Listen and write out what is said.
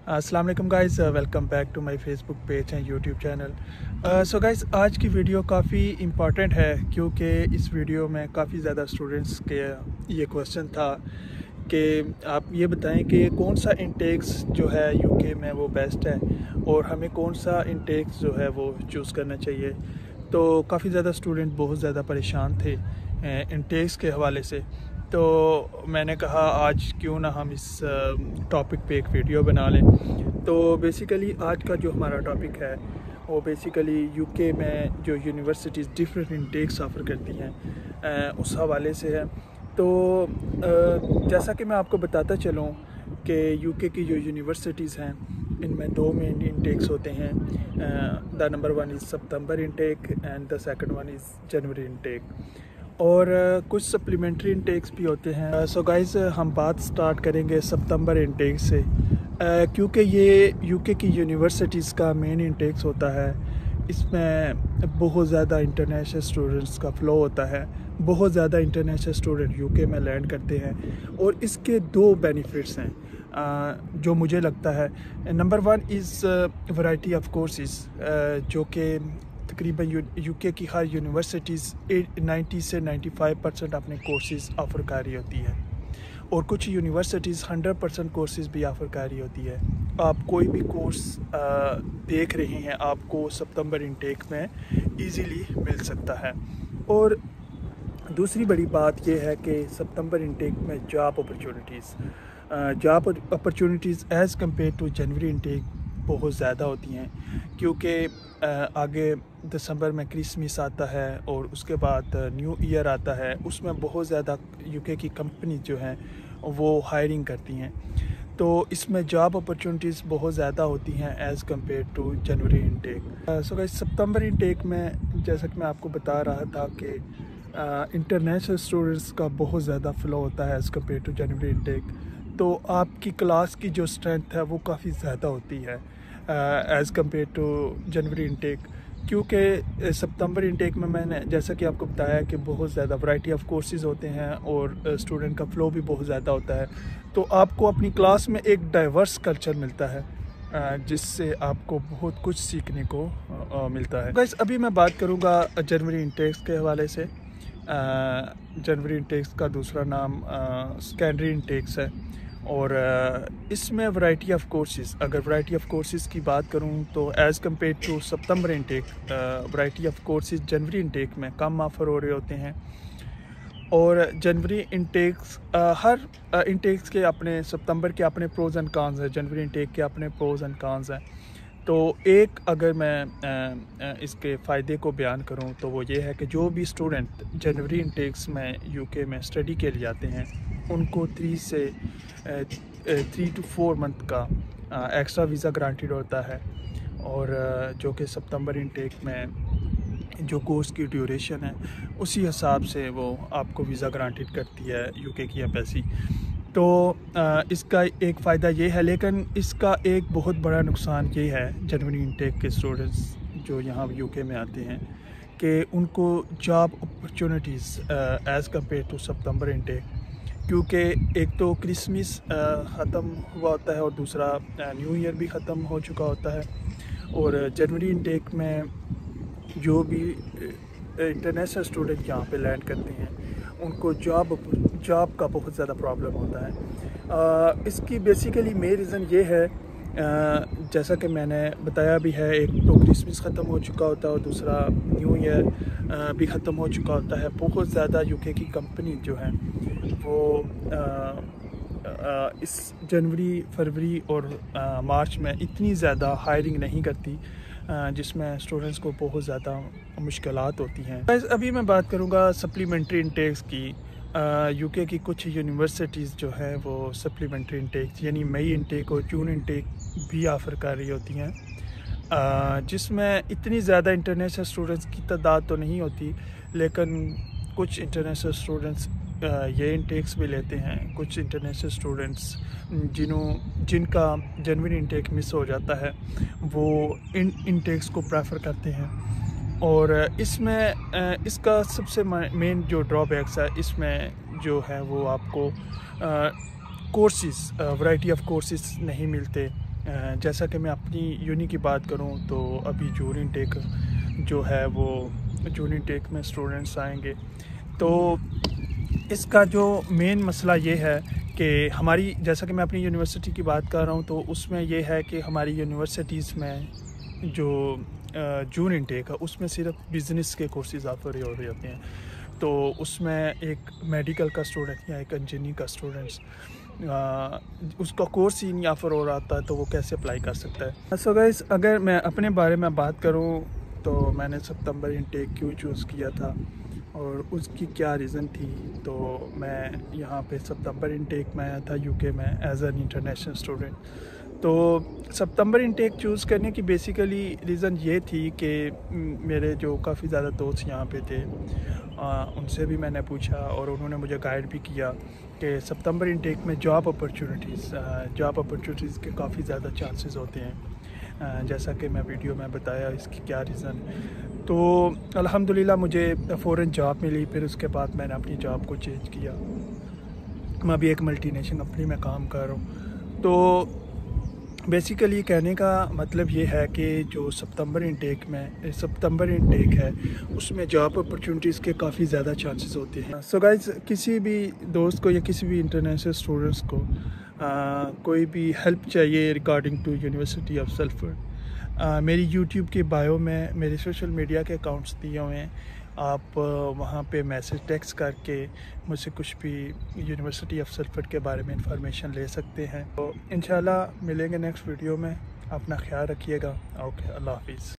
अस्सलाम वालेकुम guys, welcome back to my Facebook page and YouTube channel. So guys, आज की वीडियो काफ़ी इम्पॉर्टेंट है क्योंकि इस वीडियो में काफ़ी ज़्यादा स्टूडेंट्स के ये क्वेश्चन था कि आप ये बताएं कि कौन सा इंटेक्स जो है यूके में वो बेस्ट है और हमें कौन सा इंटेक्स जो है वो चूज़ करना चाहिए। तो काफ़ी ज़्यादा स्टूडेंट बहुत ज़्यादा परेशान थे इंटेक्स के हवाले से, तो मैंने कहा आज क्यों ना हम इस टॉपिक पे एक वीडियो बना लें। तो बेसिकली आज का जो हमारा टॉपिक है वो बेसिकली यूके में जो यूनिवर्सिटीज़ डिफरेंट इंटेक्स ऑफ़र करती हैं उस हवाले से है। तो जैसा कि मैं आपको बताता चलूँ कि यूके की जो यूनिवर्सिटीज़ हैं इनमें दो मेन इंटेक्स होते हैं। The number one is September intake and the second one is January intake, और कुछ सप्लीमेंट्री इंटेक्स भी होते हैं। सो गाइस, हम बात स्टार्ट करेंगे सितंबर इंटेक से क्योंकि ये यूके की यूनिवर्सिटीज़ का मेन इंटेक्स होता है। इसमें बहुत ज़्यादा इंटरनेशनल स्टूडेंट्स का फ़्लो होता है, बहुत ज़्यादा इंटरनेशनल स्टूडेंट यूके में लैंड करते हैं और इसके दो बेनिफिट्स हैं जो मुझे लगता है। Number one is variety of courses, जो कि तकरीबन यूके की हर यूनिवर्सिटीज़ 90 से 95% अपने कोर्सेज़ ऑफ़र कर रही होती है और कुछ यूनिवर्सिटीज़ 100% कोर्सेज़ भी ऑफ़र कर रही होती है। आप कोई भी कोर्स देख रहे हैं आपको सितंबर इंटेक में इजीली मिल सकता है। और दूसरी बड़ी बात यह है कि सितंबर इंटेक में job opportunities as compare to जनवरी इंटेक बहुत ज़्यादा होती हैं क्योंकि आगे दिसंबर में क्रिसमस आता है और उसके बाद न्यू ईयर आता है। उसमें बहुत ज़्यादा यूके की कंपनी जो हैं वो हायरिंग करती हैं, तो इसमें जॉब अपॉर्चुनिटीज़ बहुत ज़्यादा होती हैं एज़ कम्पेयर टू जनवरी इंटेक। सो गाइस, सितंबर इंटेक में जैसा कि मैं आपको बता रहा था कि इंटरनेशनल स्टूडेंट्स का बहुत ज़्यादा फ़्लो होता है एज़ कम्पेयर टू जनवरी इंटेक। तो आपकी क्लास की जो स्ट्रेंथ है वो काफ़ी ज़्यादा होती है एज़ कम्पेयर टू जनवरी इंटेक, क्योंकि सितंबर इंटेक में मैंने जैसा कि आपको बताया कि बहुत ज़्यादा वैरायटी ऑफ कोर्सेज़ होते हैं और स्टूडेंट का फ़्लो भी बहुत ज़्यादा होता है। तो आपको अपनी क्लास में एक डाइवर्स कल्चर मिलता है जिससे आपको बहुत कुछ सीखने को मिलता है। गाइस, अभी मैं बात करूँगा जनवरी इंटेक्स के हवाले से। जनवरी इंटेक्स का दूसरा नाम सेकेंडरी इंटेक्स है और इसमें वैरायटी ऑफ कोर्सेज़, अगर वैरायटी ऑफ कोर्सेज़ की बात करूं तो एज़ कम्पेयर टू सितंबर इंटेक वैरायटी ऑफ कोर्सेज़ जनवरी इंटेक में कम ऑफ़र हो रहे होते हैं। और जनवरी इंटेक्स हर इंटेक्स के अपने, सितंबर के अपने प्रोज एंड कॉन्स हैं, जनवरी इंटेक के अपने प्रोज एंड कॉन्स हैं। तो एक अगर मैं इसके फ़ायदे को बयान करूं तो वो ये है कि जो भी स्टूडेंट जनवरी इंटेक्स में यूके में स्टडी के लिए आते हैं उनको 3 to 4 मंथ का एक्स्ट्रा वीज़ा ग्रांटेड होता है, और जो कि सितंबर इंटेक में जो कोर्स की ड्यूरेशन है उसी हिसाब से वो आपको वीज़ा ग्रांटेड करती है यूके की एम्बेसी। तो इसका एक फ़ायदा ये है, लेकिन इसका एक बहुत बड़ा नुकसान ये है जनवरी इंटेक के स्टूडेंट्स जो यहाँ यूके में आते हैं कि उनको job opportunities as compare to सितंबर इंटेक, क्योंकि एक तो क्रिसमस ख़त्म हुआ होता है और दूसरा न्यू ईयर भी ख़त्म हो चुका होता है। और जनवरी इंटेक में जो भी इंटरनेशनल स्टूडेंट यहाँ पे लैंड करते हैं उनको जॉब का बहुत ज़्यादा प्रॉब्लम होता है। इसकी बेसिकली मेन रीज़न ये है, जैसा कि मैंने बताया भी है, एक तो क्रिसमस ख़त्म हो चुका होता है और दूसरा न्यू ईयर भी ख़त्म हो चुका होता है। बहुत ज़्यादा यूके की कंपनी जो है वो इस जनवरी, फरवरी और मार्च में इतनी ज़्यादा हायरिंग नहीं करती जिसमें स्टूडेंट्स को बहुत ज़्यादा मुश्किलात होती हैं। अभी मैं बात करूँगा सप्लीमेंट्री इंटेक्स की। यूके की कुछ यूनिवर्सिटीज़ जो हैं वो सप्लीमेंट्री इंटेक्स यानी मई इंटेक और जून इंटेक भी ऑफ़र कर रही होती हैं, जिसमें इतनी ज़्यादा इंटरनेशनल स्टूडेंट्स की तादाद तो नहीं होती, लेकिन कुछ इंटरनेशनल स्टूडेंट्स ये इंटेक्स भी लेते हैं। कुछ इंटरनेशनल स्टूडेंट्स जिनका जनवरी इंटेक मिस हो जाता है वो इन इंटेक्स को प्रेफर करते हैं। और इसमें इसका सबसे मेन जो ड्रॉबैक्स है इसमें जो है वो आपको कोर्सेज़, वैरायटी ऑफ कोर्सेज़ नहीं मिलते जैसा कि मैं अपनी यूनी की बात करूं तो अभी जून इनटेक जो है वो जून इनटेक में स्टूडेंट्स आएंगे। तो इसका जो मेन मसला ये है कि हमारी, जैसा कि मैं अपनी यूनिवर्सिटी की बात कर रहा हूँ, तो उसमें ये है कि हमारी यूनिवर्सिटीज़ में जो जून इनटेक है उसमें सिर्फ बिज़नेस के कोर्सेज़ ऑफर हो रहे होते हैं। तो उसमें एक मेडिकल का स्टूडेंट या एक इंजीनियरिंग का स्टूडेंट्स उसका कोर्स ही नहीं ऑफ़र हो रहा था, तो वो कैसे अप्लाई कर सकता है। सो गाइस, अगर मैं अपने बारे में बात करूँ तो मैंने सितंबर इनटेक क्यों चूज़ किया था और उसकी क्या रीज़न थी। तो मैं यहाँ पे सितंबर इनटेक में आया था यूके में एज एन इंटरनेशनल स्टूडेंट। तो सितंबर इनटेक चूज़ करने की बेसिकली रीज़न ये थी कि मेरे जो काफ़ी ज़्यादा दोस्त यहाँ पे थे, उनसे भी मैंने पूछा और उन्होंने मुझे गाइड भी किया कि सितंबर इनटेक में जॉब अपॉर्चुनिटीज़ के काफ़ी ज़्यादा चांसेस होते हैं। जैसा कि मैं वीडियो में बताया इसकी क्या रीज़न। तो अल्हम्दुलिल्लाह मुझे फ़ौरन जॉब मिली। फिर उसके बाद मैंने अपनी जॉब को चेंज किया। मैं अभी एक मल्टीनेशनल कंपनी में काम कर रहा हूँ। तो बेसिकली कहने का मतलब ये है कि जो सितंबर इनटेक है उसमें जॉब अपॉर्चुनिटीज़ के काफ़ी ज़्यादा चांसेस होते हैं। सो गाइस, किसी भी दोस्त को या किसी भी इंटरनेशनल स्टूडेंट्स को कोई भी हेल्प चाहिए regarding to university of Salford, मेरी यूट्यूब के बायो में मेरे सोशल मीडिया के अकाउंट्स दिए हुए हैं। आप वहाँ पे मैसेज टेक्स्ट करके मुझसे कुछ भी यूनिवर्सिटी ऑफ सल्फर के बारे में इंफॉर्मेशन ले सकते हैं। तो इंशाल्लाह मिलेंगे नेक्स्ट वीडियो में। अपना ख्याल रखिएगा। ओके, अल्लाह हाफिज़।